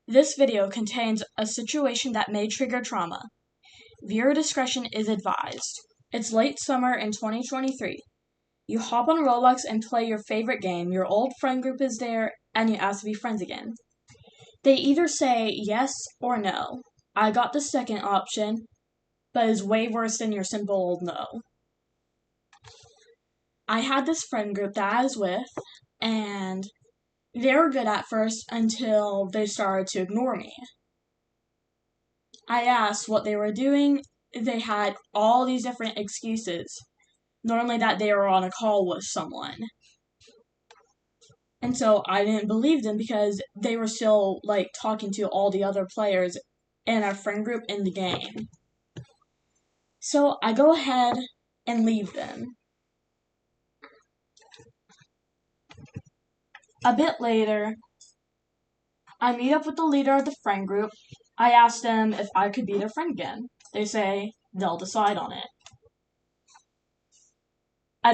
This video contains a situation that may trigger trauma. Viewer discretion is advised. It's late summer in 2023. You hop on Roblox and play your favorite game, your old friend group is there, and you ask to be friends again. They either say yes or no. I got the second option, but it's way worse than your simple old no. I had this friend group that I was with, and they were good at first until they started to ignore me. I asked what they were doing. They had all these different excuses. Normally that they were on a call with someone. And so I didn't believe them because they were still talking to all the other players in our friend group in the game. So I go ahead and leave them. A bit later, I meet up with the leader of the friend group. I ask them if I could be their friend again. They say they'll decide on it. I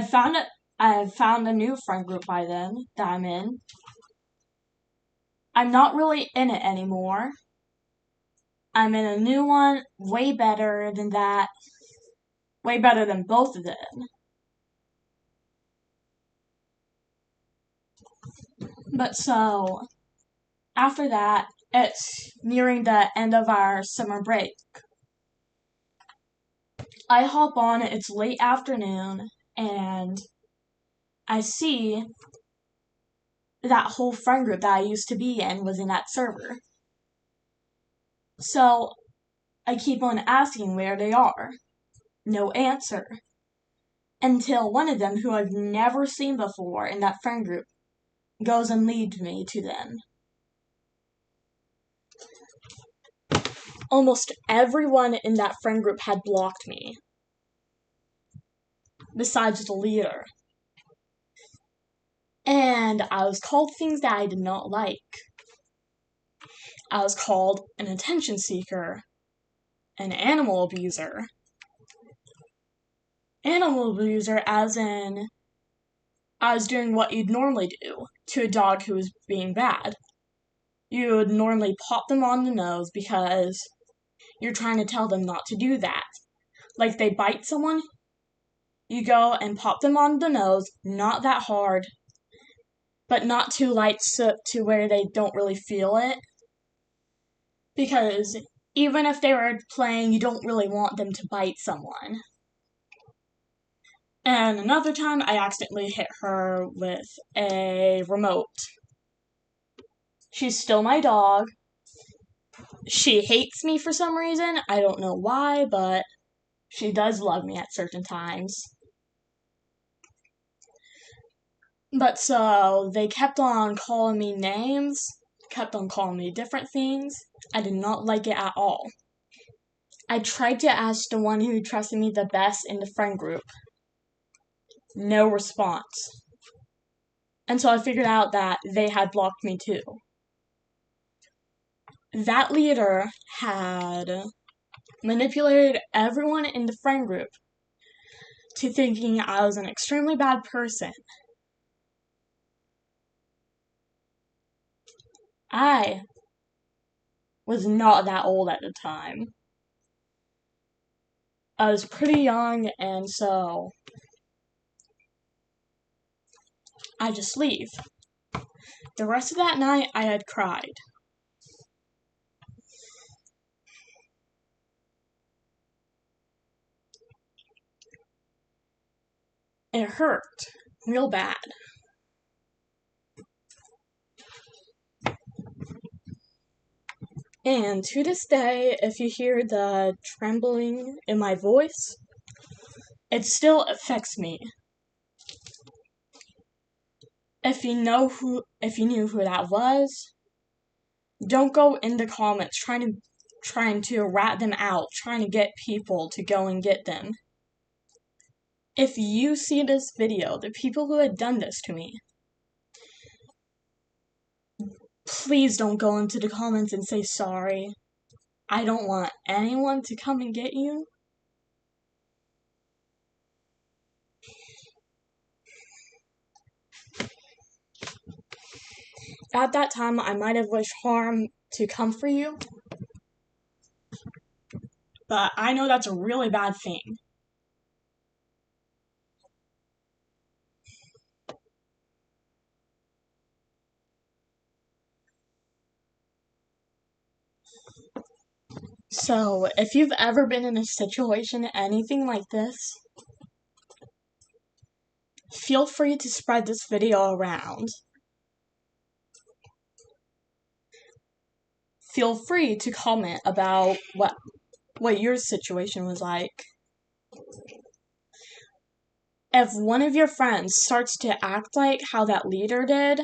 had found a new friend group by then that I'm in. I'm not really in it anymore. I'm in a new one, way better than that. Way better than both of them. But so, after that, it's nearing the end of our summer break. I hop on, it's late afternoon, and I see that whole friend group that I used to be in was in that server. So, I keep on asking where they are. No answer. Until one of them, who I've never seen before in that friend group, goes and leads me to them. Almost everyone in that friend group had blocked me, besides the leader. And I was called things that I did not like. I was called an attention seeker, an animal abuser. Animal abuser as in I was doing what you'd normally do to a dog who was being bad. You would normally pop them on the nose because you're trying to tell them not to do that. Like they bite someone, you go and pop them on the nose, not that hard, but not too light to where they don't really feel it. Because even if they were playing, you don't really want them to bite someone. And another time, I accidentally hit her with a remote. She's still my dog. She hates me for some reason. I don't know why, but she does love me at certain times. But so, they kept on calling me names, kept on calling me different things. I did not like it at all. I tried to ask the one who trusted me the best in the friend group. No response. And so I figured out that they had blocked me too. That leader had manipulated everyone in the friend group to thinking I was an extremely bad person. I was not that old at the time. I was pretty young, and so I just leave. The rest of that night, I had cried. It hurt real bad. And to this day, if you hear the trembling in my voice, it still affects me. If you knew who that was, don't go in the comments trying to rat them out, trying to get people to go and get them. If you see this video, the people who had done this to me, please don't go into the comments and say sorry. I don't want anyone to come and get you. At that time, I might have wished harm to comfort you, but I know that's a really bad thing. So, if you've ever been in a situation, anything like this, feel free to spread this video around. Feel free to comment about what your situation was like. If one of your friends starts to act like how that leader did,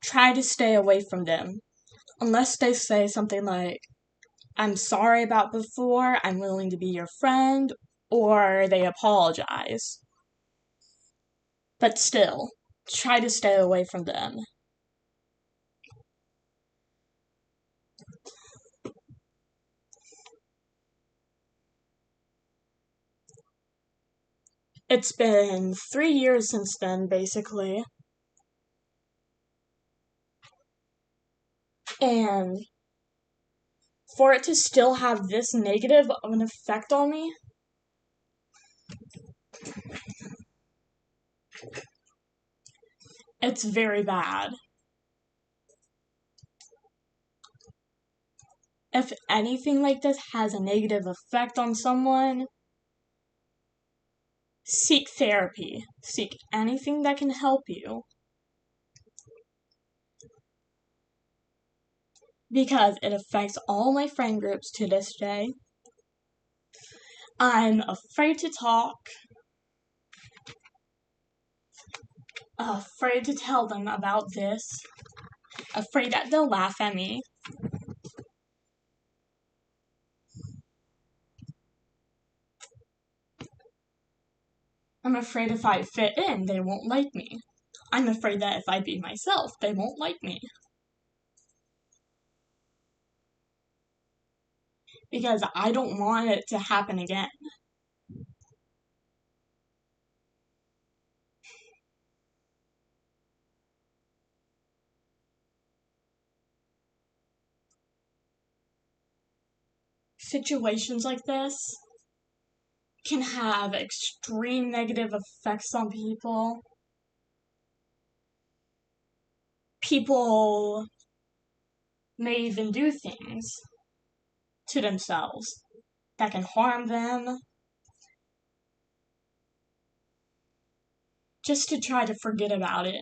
try to stay away from them. Unless they say something like, I'm sorry about before, I'm willing to be your friend, or they apologize. But still, try to stay away from them. It's been 3 years since then, basically. And for it to still have this negative of an effect on me, it's very bad. If anything like this has a negative effect on someone, seek therapy. Seek anything that can help you. Because it affects all my friend groups to this day. I'm afraid to talk. Afraid to tell them about this. Afraid that they'll laugh at me. I'm afraid if I fit in, they won't like me. I'm afraid that if I be myself, they won't like me. Because I don't want it to happen again. Situations like this can have extreme negative effects on people. People may even do things to themselves that can harm them just to try to forget about it.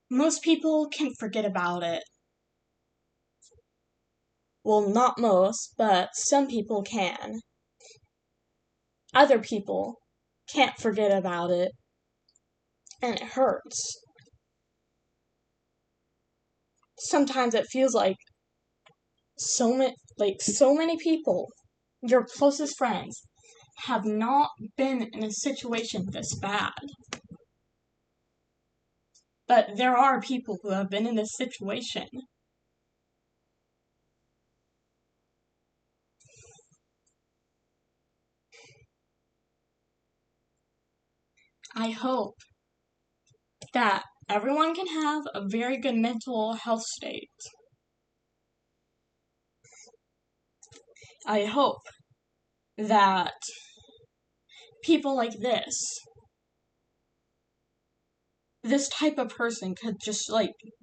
Most people can forget about it. Well, not most, but some people can. Other people can't forget about it, and it hurts. Sometimes it feels like so many people, your closest friends, have not been in a situation this bad. But there are people who have been in this situation. I hope that everyone can have a very good mental health state. I hope that people like this type of person could just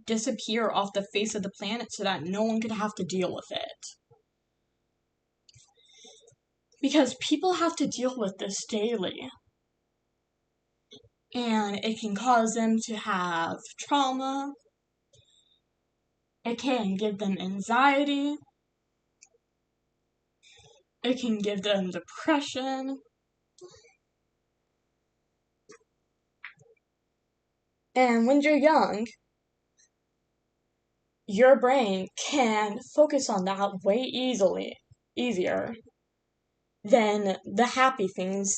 disappear off the face of the planet so that no one could have to deal with it. Because people have to deal with this daily. And it can cause them to have trauma. It can give them anxiety. It can give them depression. And when you're young, your brain can focus on that way easier than the happy things,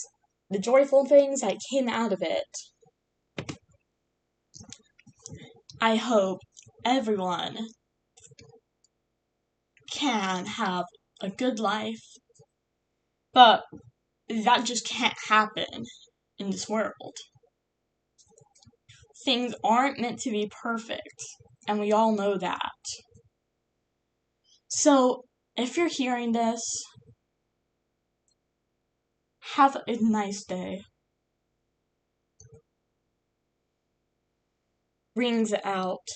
the joyful things that came out of it. I hope everyone can have a good life, but that just can't happen in this world. things aren't meant to be perfect, and we all know that. So, if you're hearing this, have a nice day. Rings out.